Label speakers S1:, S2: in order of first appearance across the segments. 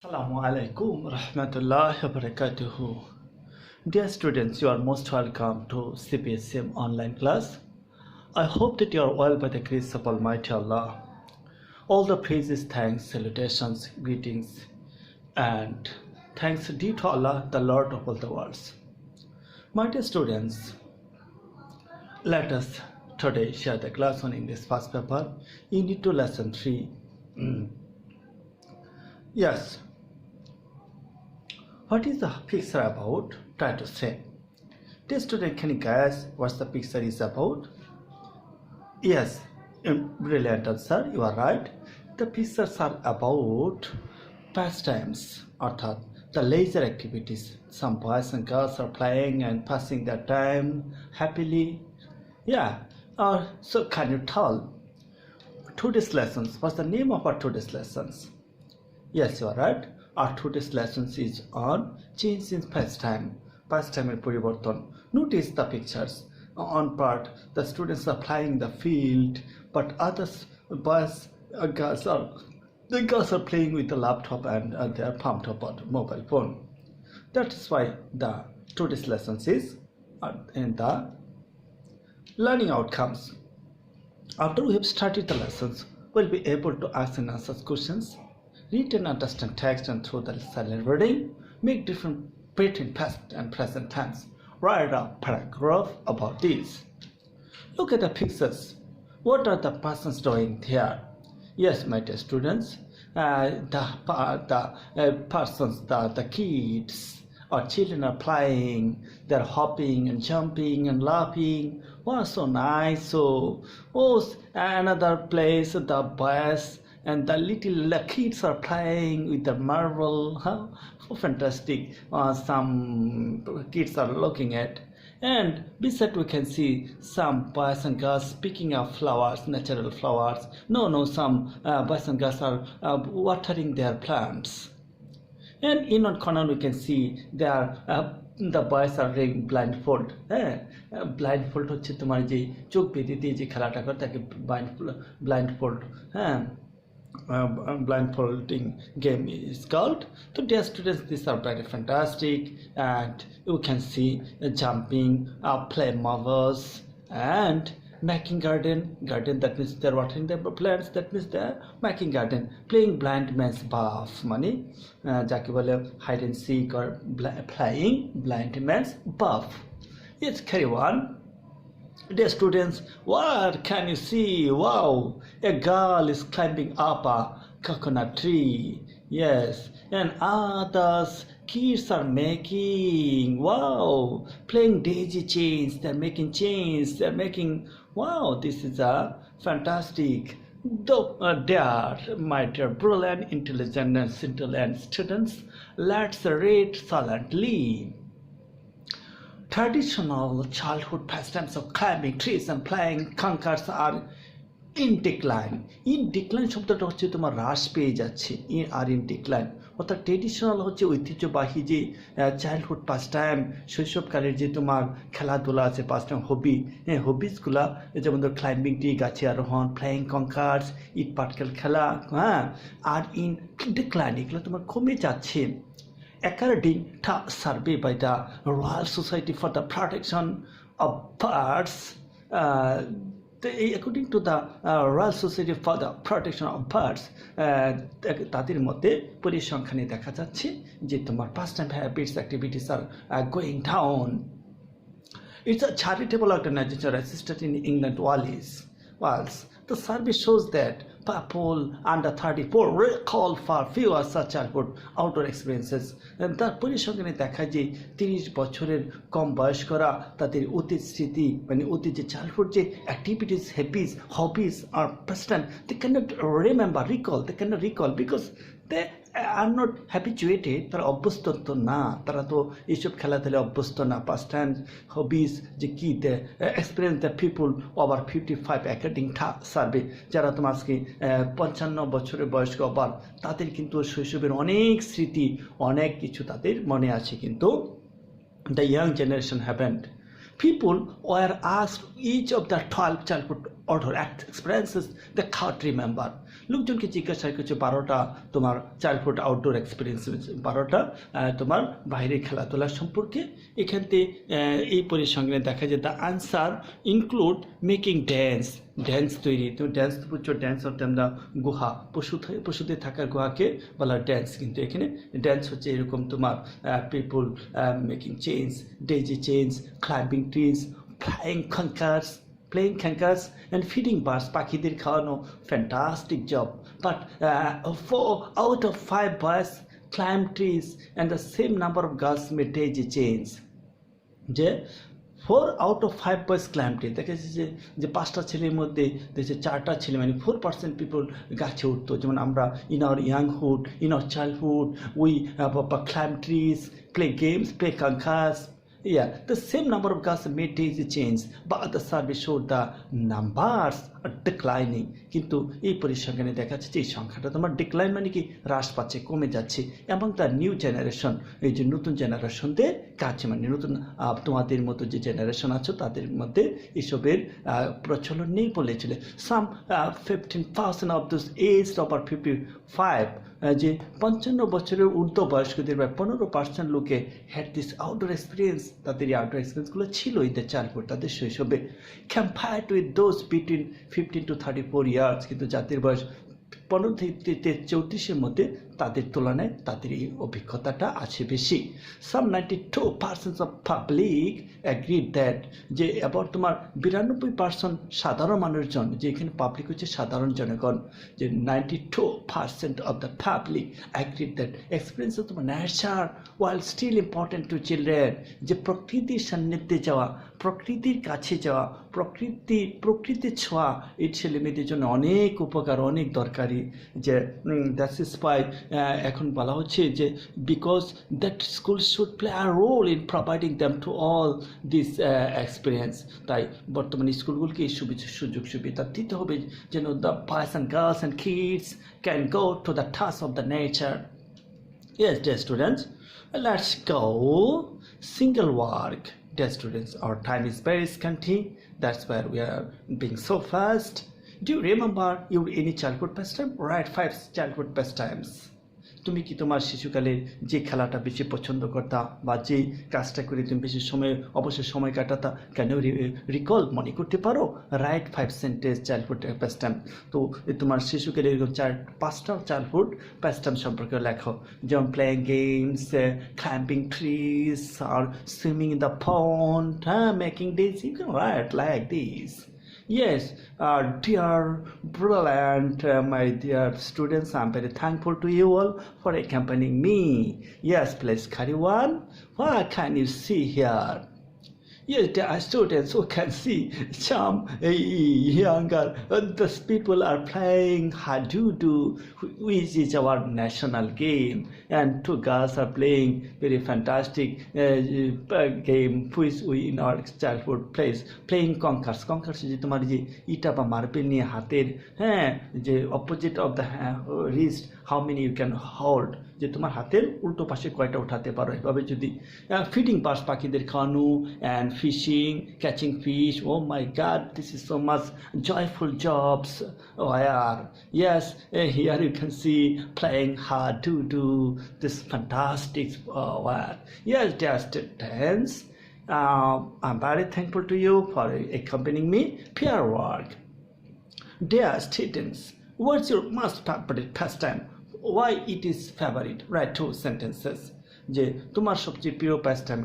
S1: Assalamu alaikum rahmatullahi wa barakatuhu. Dear students, you are most welcome to CPSM online class. I hope that you are well by the grace of Almighty Allah. All the praises, thanks, salutations, greetings, and thanks due to Allah, the Lord of all the worlds. My dear students, let us today share the class on English first paper, Unit 2, Lesson 3. Yes. What is the picture about? Try to say. Dear student, can you guess what the picture is about? Yes, brilliant answer. You are right. The pictures are about pastimes, or the leisure activities. Some boys and girls are playing and passing their time happily. Yeah. So can you tell? Today's lessons. What's the name of our today's lessons? Yes, you are right. Our today's lessons is on change in pastime. Pastime and poriborton. Notice the pictures. On part, the students are playing the field, but others, boys, girls are playing with the laptop and they are pumped up on mobile phone. That is why the today's lessons is in the learning outcomes. After we have started the lessons, we'll be able to ask and answer questions. Read and understand text and through the silent reading, make different between past and present tense. Write a paragraph about this. Look at the pictures. What are the persons doing here? Yes, my dear students, the kids or children are playing. They're hopping and jumping and laughing. Wow, so nice. So, another place, the boys and the little kids are playing with the marble. How fantastic. Some kids are looking at. And beside we can see some boys and girls picking up flowers, natural flowers. Some boys and girls are watering their plants. And in one corner we can see the boys are wearing blindfold. Blindfold হচ্ছে তোমার যে চোখ বেঁধে দিয়ে যে খেলাটা করে তাকে blindfold. Blindfolding game is called. So dear students, these are very fantastic, and you can see jumping, play marbles, and making garden. That means they're watering their plants. That means they're making garden. Playing blind man's buff money, যাকে বলে hide and seek, or playing blind man's buff. Yes, carry on. Dear students, what can you see? Wow, a girl is climbing up a coconut tree. Yes, and others kids are making, playing daisy chains. They're making chains. They're making, this is a fantastic. Dear, my dear brilliant, intelligent and scintillant students, let's read silently. Traditional childhood pastimes of climbing trees and playing conker's are in decline. In decline শব্দটা হচ্ছে তোমার হ্রাস পেয়ে যাচ্ছে। are in decline. অর্থাৎ traditional হচ্ছে ঐতিহ্যবাহী যে চাইল্ডহুড পাস্টাইম, শৈশবকালের যে তোমার খেলাধুলা আছে, পাস্টাইম হবিসগুলা, যেমন ধর ক্লাইম্বিং ট্রি, গাছে আরোহণ, প্লেয়িং কঙ্কার্স, ইট পাটকেল খেলা, আর ইন ডিক্লাইন, এগুলো তোমার কমে যাচ্ছে। According to a survey by the Royal Society for the Protection of Birds, according to the Royal Society for the Protection of Birds, তাদের মধ্যে পরিসংখ্যানে দেখা যাচ্ছে যে তোমার pastime habits, activities are going down. It's a charitable organization registered in England, Wales. The survey shows that people under 34 recall for fewer such childhood outdoor experiences. তার পরিসংখ্যানে দেখা যে 30 বছরের কম বয়স্করা তাদের অতীত স্মৃতি, মানে অতীত যে চাইল্ডহুড যে activities, hobbies or pastime, they cannot recall because they are not habituated. তারা অভ্যস্ত তো না, তারা তো এইসব খেলাধুলা অভ্যস্ত না। pastime, hobbies যে কি experience the people over 55 according to survey, যারা তোমার আজকে 55 বছরের বয়স্ক, আবার তাদের কিন্তু শৈশবের অনেক স্মৃতি, অনেক কিছু তাদের মনে আছে, কিন্তু the young generation haven't. People were asked each of the 12 childhood order experiences they can't remember. লোকজনকে জিজ্ঞাসা করছে 12টা তোমার চাইল্ডহুড আউটডোর এক্সপিরিয়েন্স, 12টা তোমার বাইরে খেলাধুলা সম্পর্কে। এখান থেকে এই পরিসংখ্যানে দেখা যায় the answer include making dance তৈরি। তুমি ড্যান্স বুঝছো, ড্যান্স অর্থে আমরা গুহা, পশুদের থাকার গুহাকে বলা ড্যান্স, কিন্তু এখানে ড্যান্স হচ্ছে এরকম তোমার people making chains, daisy chains, climbing trees, playing conquers and feeding birds, পাখিদের খাওয়ানো, fantastic job. But 4 out of 5 boys climb trees and the same number of girls made daisy chains. যে 4 out of 5 boys climb tree, দেখা যাচ্ছে যে 5টা ছেলের মধ্যে দেখছে 4টা ছেলে মানে 4% পিপল গাছে উঠতো। যেমন আমরা in our younghood, in our childhood we climb trees, play games, play conquers. Yeah, the same number of girls made daisy chains, but the survey showed the numbers are declining. কিন্তু এই পরিসংখ্যানে দেখা যাচ্ছে যে এই সংখ্যাটা তোমার ডিক্লাইন মানে কি হ্রাস পাচ্ছে, কমে যাচ্ছে। এবং তার নিউ জেনারেশন, এই যে নতুন জেনারেশনদের কাছে মানে নতুন তোমাদের মতো যে জেনারেশন আছো তাদের মধ্যে এসবের প্রচলন নেই বলেছিল। সাম 15% of those aged over 55, যে 55 বছরের ঊর্ধ্ব বয়স্কদের প্রায় 15% লোকে হ্যাড দিস আউটডোর এক্সপিরিয়েন্স, তাদের এই আউটডোর এক্সপিরিয়েন্সগুলো ছিল এদের চাইল্ডহুড, তাদের শৈশবে। Compared with those between 15 to 34 years, কিন্তু যাদের বয়স 15 থেকে 34-এর মধ্যে তাদের তুলনায় তাদের এই অভিজ্ঞতাটা আছে বেশি। সাম 92% অফ পাবলিক অ্যাগ্রিড দ্যাট, যে এবার তোমার 92% সাধারণ মানুষজন, যে এখানে পাবলিক হচ্ছে সাধারণ জনগণ, যে 92% of the public agreed that experience of তোমার nature while still important to children, যে প্রকৃতির সান্নিধ্যে যাওয়া, প্রকৃতির কাছে যাওয়া, প্রকৃতির ছোঁয়া এই ছেলে মেয়েদের জন্য অনেক উপকার, অনেক দরকারি। যে দ্যাটস ইজ ওয়াই এখন বলা হচ্ছে যে because that school should play a role in providing them to all this experience. তাই বর্তমানে স্কুলগুলোকে এই সুযোগ সুবিধা দিতে হবে যেন the boys and girls and kids can go to the touch of the nature. Yes, dear students, let's go single work. Dear students, our time is very scanty. That's why we are being so fast. Do you remember your any childhood pastime? Write 5 childhood pastimes. তুমি কি তোমার শিশুকালের যে খেলাটা বেশি পছন্দ করতা বা যে কাজটা করে তুমি বেশি অবসর সময় কাটাতা, কেন রিকল মনে করতে পারো? Write 5 sentence childhood pastime. তো তোমার শিশুকালের এরকম 5টা চাইল্ডহুড প্যাস্টাইম সম্পর্কে লেখো, যেমন প্লেইং গেমস, ক্লাইম্বিং ট্রিজ, আর swimming in the pond, making days, you can write like this. Yes, dear, brilliant, my dear students, I'm very thankful to you all for accompanying me. Yes, please carry on. What can you see here? Yes, dear students, who can see some younger, these people are playing Hadoodoo, which is our national game, and 2 girls are playing very fantastic game which we in our childhood plays, playing Conkers. Conkers is তোমার যে ইটা বা marble নিয়ে হাতের যে opposite of the wrist, how many you can hold, যে তোমার হাতের উল্টো পাশে কয়টা উঠাতে পারো, এভাবে যদি ফিডিং বার্ডস, পাখিদের খাওয়ানো, and fishing, catching fish. Oh my God, this is so much joyful jobs. Oh yeah, yes, here you can see playing Hadoodoo, this fantastic work. Yes, dear students, I'm very thankful to you for accompanying me. Peer work. Dear students, what's your most favorite pastime? Why it is favorite? Write 2 sentences. যে তোমার সবচেয়ে প্রিয় প্যাস্টাইম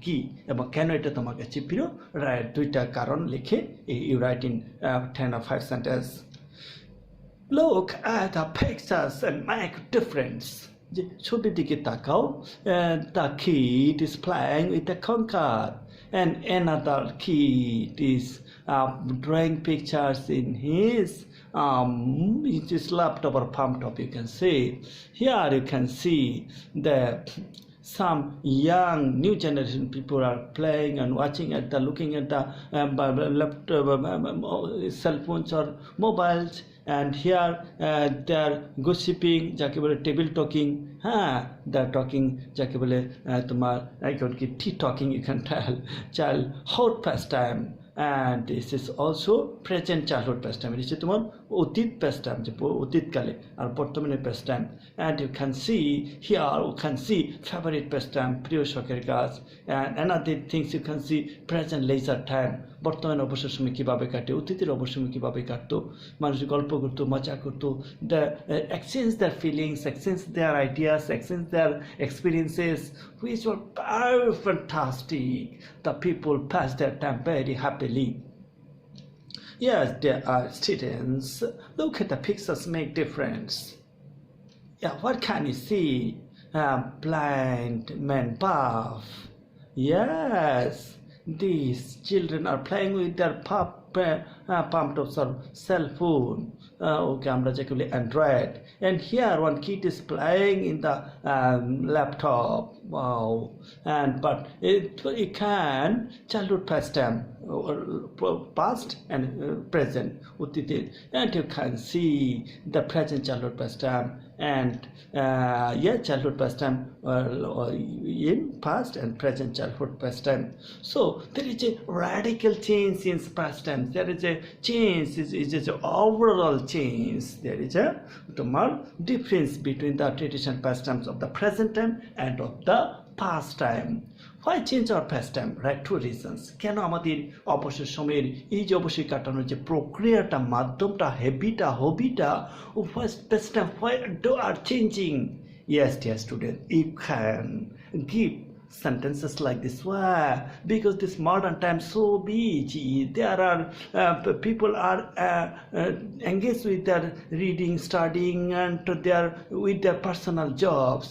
S1: কি এবং কেন এটা তোমার কাছে প্রিয়, রাইট 2টা কারণ লিখে you right in 10 or 5 sentences. Look at the pictures and make difference. যে ছবির দিকে তাকাও, the kid is playing with a conker and another kid is drawing pictures in his laptop or palm top, you can see. Here you can see the some young new generation people are playing and watching at the looking at the laptop, cell phones or mobiles, and here they are gossiping, যাকে বলে table talking, they are talking, যাকে বলে তোমার এখন কি tea talking, you can tell. Child hot pastime, and this is also present childhood pastime. It is তোমার অতীত pastime, যে অতীতকালে আর বর্তমানে pastime. And you can see here, you can see favorite pastime, প্রিয় শখের কাজ, and another things you can see present leisure time, বর্তমানে অবসর সময় কিভাবে কাটে, অতীতের অবসর সময় কিভাবে কাটতো, মানুষ গল্প করতো, মজা করতো, the exchange their feelings, exchange their ideas, exchange their experiences, which were very fantastic. The people passed their time very happily. Yes, there are students. Look at the pictures make difference. Yeah, what can you see? Blind man path. Yes, these children are playing with their pumped up cell phone. Okay, আমরা যাকে বলি Android. And here one kid is playing in the laptop. Wow. And but it can childhood pastime, past and present, and you can see the present childhood pastime and childhood pastime in past and present childhood pastime. So there is a radical change in pastime. There is a change, is an overall change. There is a difference between the traditional pastimes of the present time and of the past time. Why change our pastime? Right, two reasons. কেন আমাদের অবসর সময়ের এই যে অবশ্যই কাটানোর যে প্রক্রিয়াটা, মাধ্যমটা, হবিটা, pastime, why are changing? Yes, dear student, you can give sentences like this. Why? Because this modern time so busy. There are people are engaged with their reading, studying, and with their personal jobs.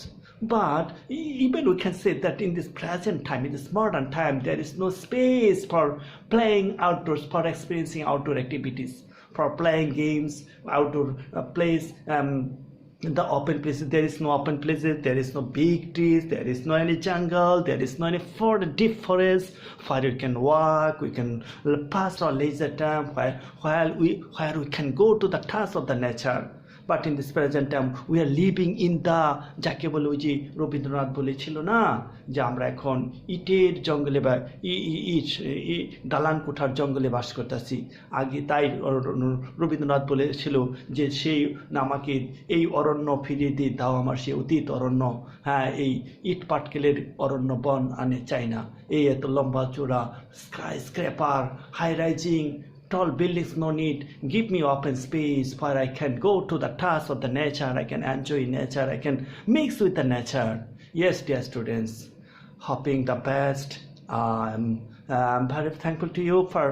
S1: But even we can say that in this present time, in this modern time, there is no space for playing outdoors, for experiencing outdoor activities, for playing games, outdoor plays. The open places, there is no open places, there is no big trees, there is no any jungle, there is no any deep forest where you can walk, we can pass our leisure time, where we can go to the touch of the nature. But in this present time we are living in the, যাকে বলে ওই যে রবীন্দ্রনাথ বলেছিল না যে আমরা এখন ইটের জঙ্গলে বা দালান কোঠার জঙ্গলে বাস করতেছি। আগে তাই রবীন্দ্রনাথ বলেছিল যে সেই আমাকে এই অরণ্য ফিরিয়ে দিয়ে দাও, আমার সেই অতীত অরণ্য, হ্যাঁ এই ইট পাটকেলের অরণ্য বন আনে চাই না, এই এত লম্বা চূড়া skyscraper high rising tall buildings no need, give me open space where I can go to the touch of the nature, I can enjoy nature, I can mix with the nature. Yes, dear students, hoping the best. I'm very thankful to you for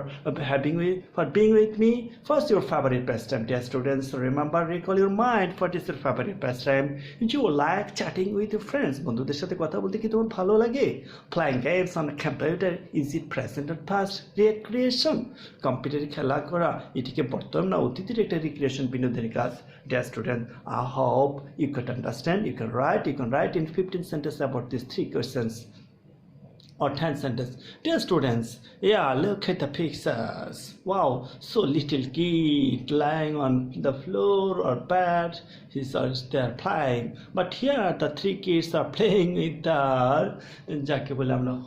S1: being with me. First, your favorite pastime, dear students. Remember, recall your mind. What is your favorite pastime? You like chatting with your friends. বন্ধুদের সাথে কথা বলতে কি তোমার ভালো লাগে? Playing games on a computer, is it present or past recreation? কম্পিউটারে খেলা করা এটিকে বর্তমান না অতীতের একটা রিক্রিয়েশন, বিনোদনের কাজ। Dear student, I hope you could understand. You can write in 15 sentences about these 3 questions. Or 10 sentences. Dear students, yeah, look at the pictures. Wow, so little kid lying on the floor or bed, they're playing. But here the 3 kids are playing with the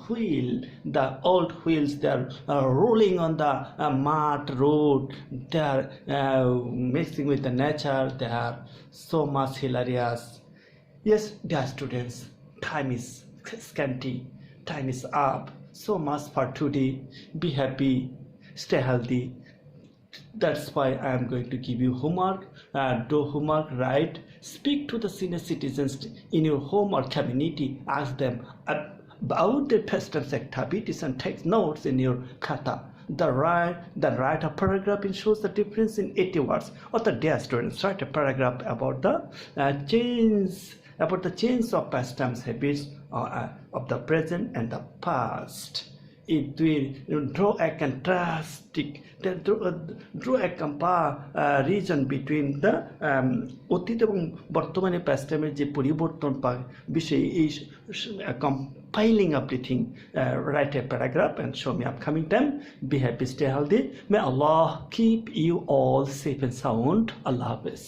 S1: wheel, the old wheels. They're rolling on the mud road. They're mixing with the nature. They are so much hilarious. Yes, dear students, time is scanty. Time is up. So much for today. Be happy. Stay healthy. That's why I am going to give you homework. Do homework, write. Speak to the senior citizens in your home or community. Ask them about their pastimes activities and take notes in your kata. Write a paragraph and shows the difference in 80 words. Or the dear students, write a paragraph about the change of pastimes habits of the present and the past. It will draw a comparison between the অতীত এবং বর্তমানে পাস্টাইমের যে পরিবর্তন বিষয়ে এই compiling everything. Write a paragraph and show me upcoming time. Be happy, stay healthy. May Allah keep you all safe and sound. Allah Hafiz.